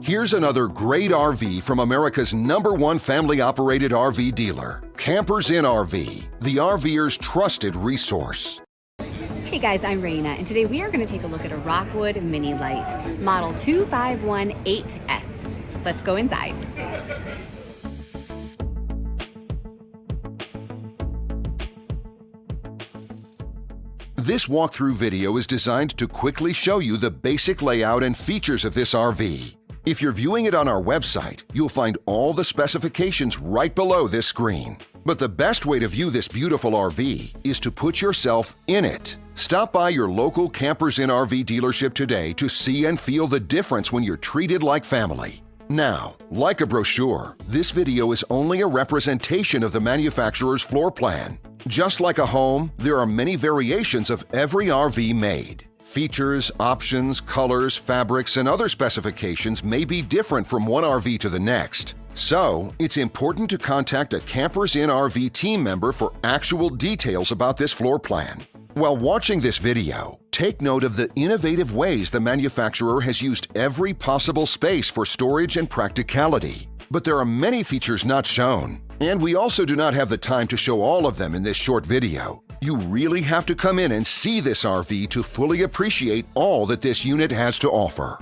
Here's another great RV from America's #1 family-operated RV dealer, Campers Inn RV, the RVer's trusted resource. Hey guys, I'm Raina, and today we are going to take a look at a Rockwood Mini Lite, model 2518S. Let's go inside. This walkthrough video is designed to quickly show you the basic layout and features of this RV. If you're viewing it on our website, you'll find all the specifications right below this screen. But the best way to view this beautiful RV is to put yourself in it. Stop by your local Campers Inn RV dealership today to see and feel the difference when you're treated like family. Now, like a brochure, this video is only a representation of the manufacturer's floor plan. Just like a home, there are many variations of every RV made. Features, options, colors, fabrics, and other specifications may be different from one RV to the next. So, it's important to contact a Campers Inn RV team member for actual details about this floor plan. While watching this video, take note of the innovative ways the manufacturer has used every possible space for storage and practicality. But there are many features not shown, and we also do not have the time to show all of them in this short video. You really have to come in and see this RV to fully appreciate all that this unit has to offer.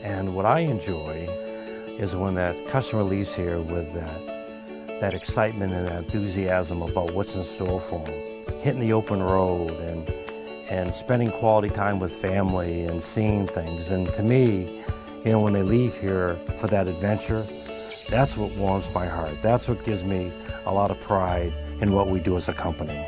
And what I enjoy is when that customer leaves here with that excitement and that enthusiasm about what's in store for them. Hitting the open road and spending quality time with family and seeing things. And to me, you know, when they leave here for that adventure, that's what warms my heart. That's what gives me a lot of pride in what we do as a company.